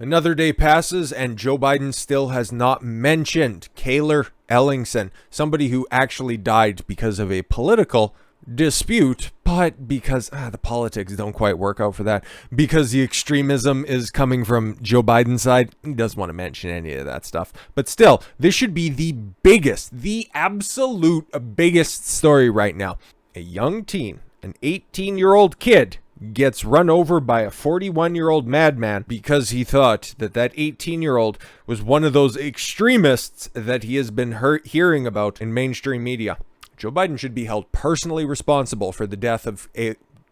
Another day passes and Joe Biden still has not mentioned Cayler Ellingson, somebody who actually died because of a political dispute, but because the politics don't quite work out for that, because the extremism is coming from Joe Biden's side, he doesn't want to mention any of that stuff. But still, this should be the absolute biggest story right now. A young teen, an 18-year-old kid, gets run over by a 41-year-old madman because he thought that 18-year-old was one of those extremists that he has been hearing about in mainstream media. Joe Biden should be held personally responsible for the death of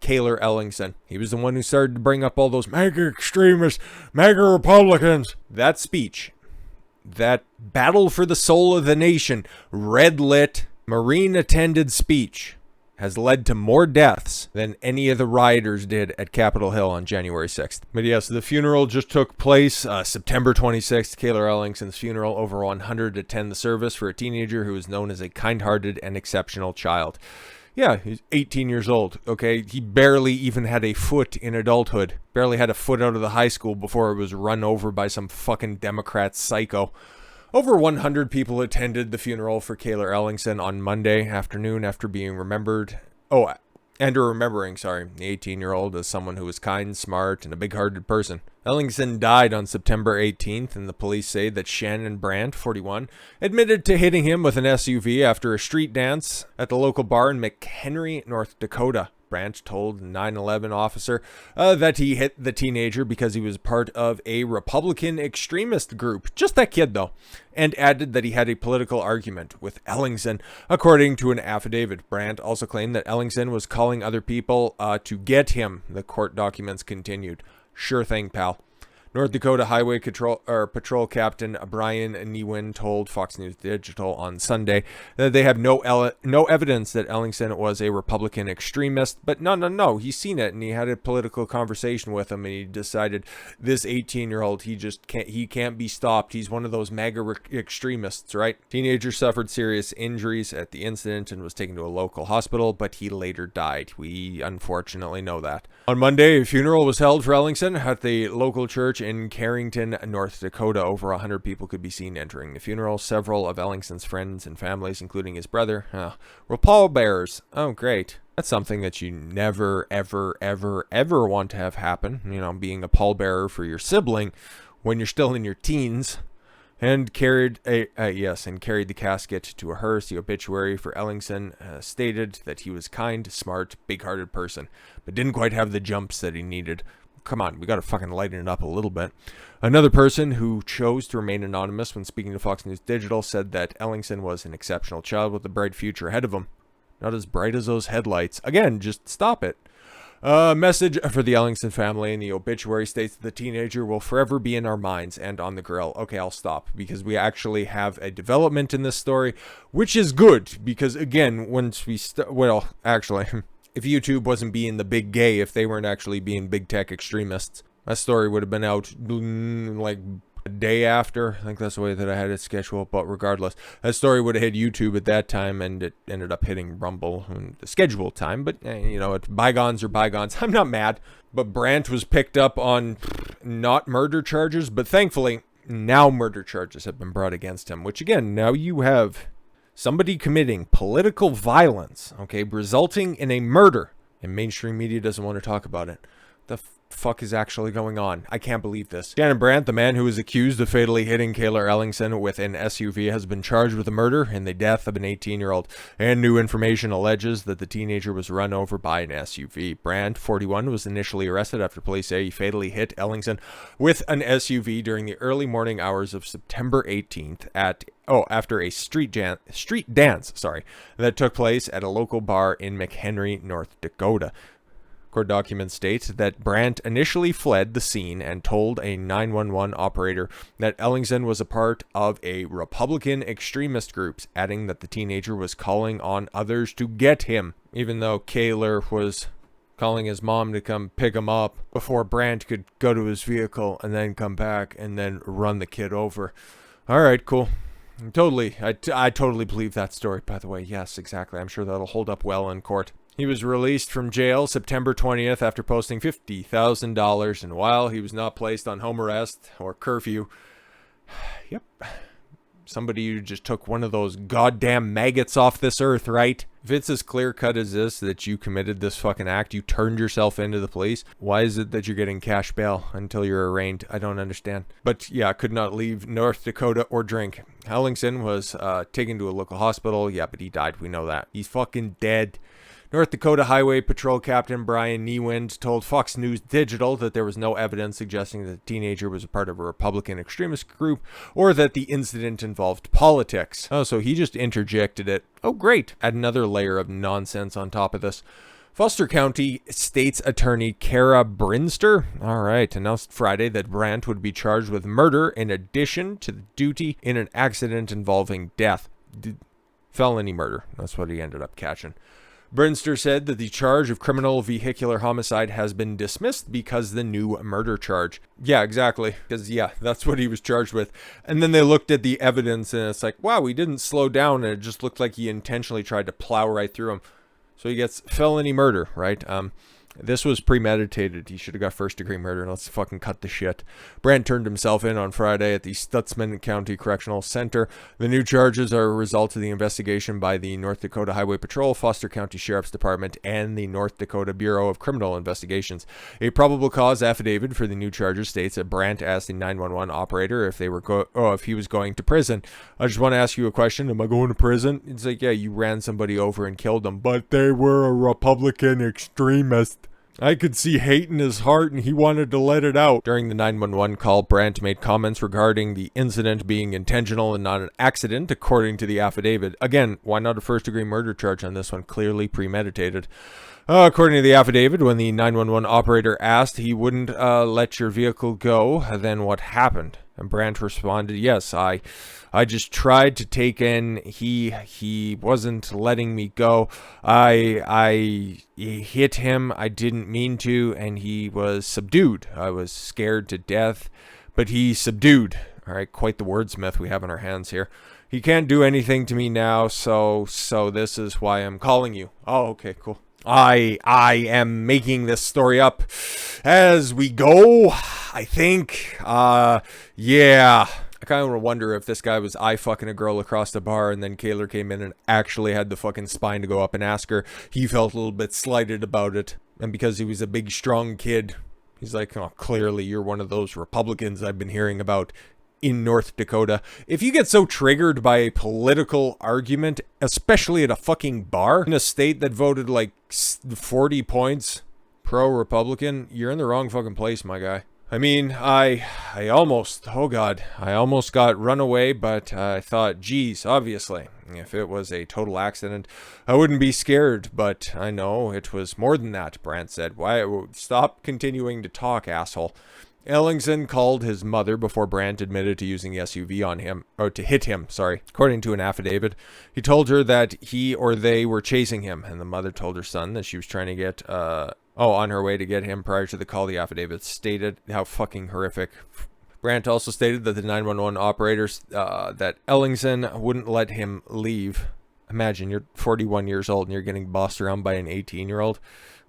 Cayler Ellingson. He was the one who started to bring up all those MAGA extremists, MAGA Republicans. That speech, that battle for the soul of the nation, red-lit, Marine-attended speech, has led to more deaths than any of the rioters did at Capitol Hill on January 6th. But yes, the funeral just took place September 26th, Cayler Ellingson's funeral. Over 100 attend the service for a teenager who is known as a kind-hearted and exceptional child. Yeah, he's 18 years old, okay? He barely even had a foot in adulthood. Barely had a foot out of the high school before it was run over by some fucking Democrat psycho. Over 100 people attended the funeral for Cayler Ellingson on Monday afternoon after being remembering, the 18-year-old as someone who was kind, smart, and a big-hearted person. Ellingson died on September 18th, and the police say that Shannon Brandt, 41, admitted to hitting him with an SUV after a street dance at the local bar in McHenry, North Dakota. Brandt told 9/11 officer that he hit the teenager because he was part of a Republican extremist group. Just that kid, though. And added that he had a political argument with Ellingson, according to an affidavit. Brandt also claimed that Ellingson was calling other people to get him. The court documents continued. Sure thing, pal. North Dakota Highway Patrol Captain Brian Newin told Fox News Digital on Sunday that they have no evidence that Ellingson was a Republican extremist, but no, he's seen it and he had a political conversation with him and he decided this 18-year-old, he can't be stopped. He's one of those MAGA extremists, right? Teenager suffered serious injuries at the incident and was taken to a local hospital, but he later died. We unfortunately know that. On Monday, a funeral was held for Ellingson at the local church in Carrington, North Dakota. Over 100 people could be seen entering the funeral. Several of Ellingson's friends and families, including his brother, were pallbearers. Oh, great. That's something that you never, ever, ever, ever want to have happen. You know, being a pallbearer for your sibling when you're still in your teens. And carried the casket to a hearse. The obituary for Ellingson stated that he was kind, smart, big-hearted person, but didn't quite have the jumps that he needed. Come on, we got to fucking lighten it up a little bit. Another person who chose to remain anonymous when speaking to Fox News Digital said that Ellingson was an exceptional child with a bright future ahead of him. Not as bright as those headlights. Again, just stop it. Message for the Ellingson family in the obituary states that the teenager will forever be in our minds and on the grill. Okay, I'll stop because we actually have a development in this story, which is good because, again, once we actually, if YouTube wasn't being the big gay, if they weren't actually being big tech extremists, that story would have been out like a day after. I think that's the way that I had it scheduled, but regardless, that story would have hit YouTube at that time and it ended up hitting Rumble in the scheduled time, but bygones are bygones. I'm not mad, but Brandt was picked up on not murder charges, but thankfully now murder charges have been brought against him, which again, now you have somebody committing political violence, okay, resulting in a murder, and mainstream media doesn't want to talk about it. The fuck is actually going on? I can't believe this. Shannon Brandt, the man who is accused of fatally hitting Cayler Ellingson with an SUV, has been charged with the murder and the death of an 18-year-old, and new information alleges that the teenager was run over by an SUV. Brandt, 41, was initially arrested after police say he fatally hit Ellingson with an SUV during the early morning hours of September 18th after a street dance that took place at a local bar in McHenry, North Dakota. Court documents state that Brandt initially fled the scene and told a 911 operator that Ellingson was a part of a Republican extremist group, adding that the teenager was calling on others to get him, even though Cayler was calling his mom to come pick him up before Brandt could go to his vehicle and then come back and then run the kid over. All right, cool. I totally believe that story, by the way. Yes, exactly. I'm sure that'll hold up well in court. He was released from jail September 20th after posting $50,000, and while he was not placed on home arrest or curfew, yep, somebody who just took one of those goddamn maggots off this earth, right? If it's as clear-cut as this, that you committed this fucking act, you turned yourself into the police, why is it that you're getting cash bail until you're arraigned? I don't understand. But yeah, could not leave North Dakota or drink. Ellingson was taken to a local hospital. Yeah, but he died. We know that. He's fucking dead. North Dakota Highway Patrol Captain Brian Niewind told Fox News Digital that there was no evidence suggesting that the teenager was a part of a Republican extremist group or that the incident involved politics. Oh, so he just interjected it. Oh, great. Add another layer of nonsense on top of this. Foster County State's Attorney Kara Brinster, all right, announced Friday that Brandt would be charged with murder in addition to the duty in an accident involving death. Felony murder. That's what he ended up catching. Brinster said that the charge of criminal vehicular homicide has been dismissed because the new murder charge. Yeah, exactly. Because, yeah, that's what he was charged with. And then they looked at the evidence and it's like, wow, he didn't slow down and it just looked like he intentionally tried to plow right through him. So he gets felony murder, right? This was premeditated. He should have got first-degree murder. Let's fucking cut the shit. Brandt turned himself in on Friday at the Stutzman County Correctional Center. The new charges are a result of the investigation by the North Dakota Highway Patrol, Foster County Sheriff's Department, and the North Dakota Bureau of Criminal Investigations. A probable cause affidavit for the new charges states that Brandt asked the 911 operator if he was going to prison. I just want to ask you a question. Am I going to prison? It's like, yeah, you ran somebody over and killed them, but they were a Republican extremist. I could see hate in his heart and he wanted to let it out. During the 911 call, Brandt made comments regarding the incident being intentional and not an accident, according to the affidavit. Again, why not a first-degree murder charge on this one? Clearly premeditated. According to the affidavit, when the 911 operator asked he wouldn't let your vehicle go, then what happened? And Brandt responded, yes, I just tried to take in. He wasn't letting me go. I hit him. I didn't mean to, and he was subdued. I was scared to death, but he subdued. All right, quite the wordsmith we have in our hands here. He can't do anything to me now, so this is why I'm calling you. Oh, okay, cool. I am making this story up as we go, I think. Yeah. I kind of wonder if this guy was fucking a girl across the bar and then Cayler came in and actually had the fucking spine to go up and ask her. He felt a little bit slighted about it. And because he was a big, strong kid, he's like, oh, clearly you're one of those Republicans I've been hearing about in North Dakota. If you get so triggered by a political argument, especially at a fucking bar, in a state that voted like 40 points pro-Republican, you're in the wrong fucking place, my guy. I mean, I almost got run away, but I thought, geez, obviously, if it was a total accident, I wouldn't be scared, but I know it was more than that, Brandt said. Why? Stop continuing to talk, asshole. Ellingson called his mother before Brandt admitted to using the SUV on him, or to hit him, sorry. According to an affidavit, he told her that he or they were chasing him, and the mother told her son that she was trying to get, on her way to get him prior to the call. The affidavit stated how fucking horrific. Brandt also stated that the 911 operators, that Ellingson wouldn't let him leave. Imagine, you're 41 years old and you're getting bossed around by an 18-year-old.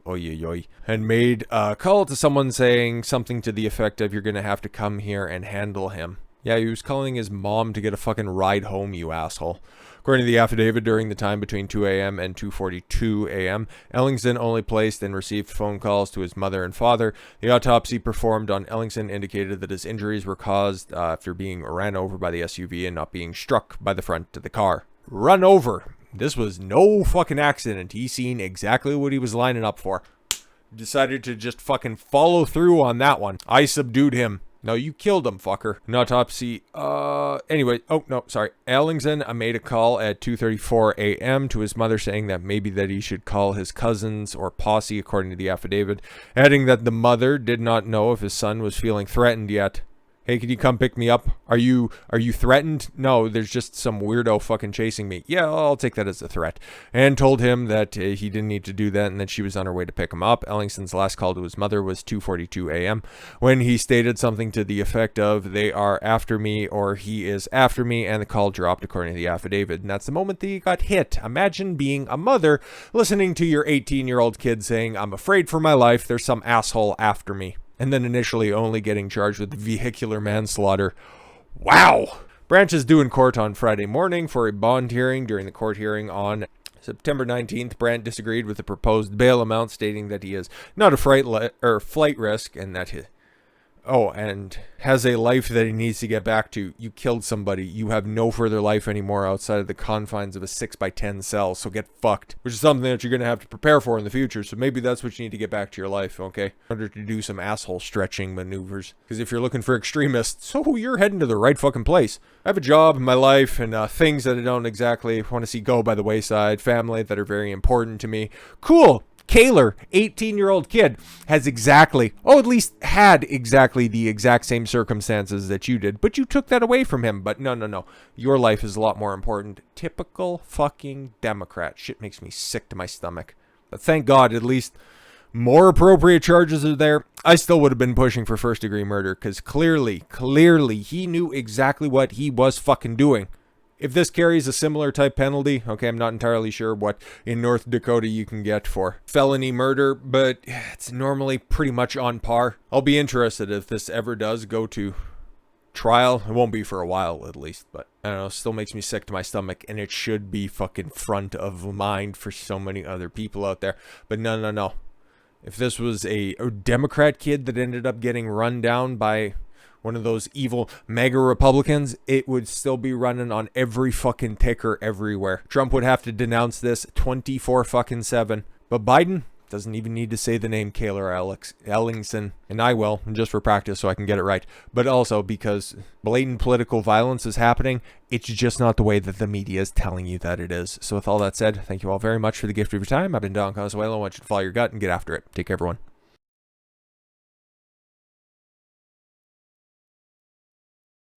Oy, oy, oy. And made a call to someone saying something to the effect of, you're going to have to come here and handle him. Yeah, he was calling his mom to get a fucking ride home, you asshole. According to the affidavit, during the time between 2 a.m. and 2:42 a.m., Ellingson only placed and received phone calls to his mother and father. The autopsy performed on Ellingson indicated that his injuries were caused after being ran over by the SUV and not being struck by the front of the car. Run over. This was no fucking accident. He seen exactly what he was lining up for. Decided to just fucking follow through on that one. I subdued him. No, you killed him, fucker. An autopsy, anyway, oh, no, sorry. Ellingson made a call at 2:34 a.m. to his mother saying that maybe that he should call his cousins or posse, according to the affidavit, adding that the mother did not know if his son was feeling threatened yet. Hey, can you come pick me up? Are you threatened? No, there's just some weirdo fucking chasing me. Yeah, I'll take that as a threat. And told him that he didn't need to do that and that she was on her way to pick him up. Ellingson's last call to his mother was 2:42 a.m. when he stated something to the effect of, "They are after me," or "He is after me," and the call dropped according to the affidavit. And that's the moment that he got hit. Imagine being a mother listening to your 18-year-old kid saying, "I'm afraid for my life, there's some asshole after me." And then initially only getting charged with vehicular manslaughter. Wow! Brandt is due in court on Friday morning for a bond hearing. During the court hearing on September 19th, Brandt disagreed with the proposed bail amount, stating that he is not a flight risk and that and has a life that he needs to get back to. You killed somebody. You have no further life anymore outside of the confines of a 6x10 cell, so get fucked. Which is something that you're going to have to prepare for in the future, so maybe that's what you need to get back to your life, okay? In order to do some asshole stretching maneuvers. Because if you're looking for extremists, so you're heading to the right fucking place. I have a job in my life and things that I don't exactly want to see go by the wayside, family that are very important to me. Cool! Cayler, 18-year-old kid, has at least had exactly the exact same circumstances that you did, but you took that away from him. But no. Your life is a lot more important. Typical fucking Democrat. Shit makes me sick to my stomach. But thank God, at least more appropriate charges are there. I still would have been pushing for first-degree murder, because clearly, he knew exactly what he was fucking doing. If this carries a similar type penalty, okay, I'm not entirely sure what in North Dakota you can get for felony murder, but it's normally pretty much on par. I'll be interested if this ever does go to trial. It won't be for a while, at least, but I don't know, still makes me sick to my stomach, and it should be fucking front of mind for so many other people out there. But no. If this was a Democrat kid that ended up getting run down by one of those evil MAGA Republicans, it would still be running on every fucking ticker everywhere. Trump would have to denounce this 24/7. But Biden doesn't even need to say the name Cayler Ellingson. And I will, just for practice so I can get it right. But also because blatant political violence is happening, it's just not the way that the media is telling you that it is. So with all that said, thank you all very much for the gift of your time. I've been Don Consuelo. I want you to follow your gut and get after it. Take care, everyone.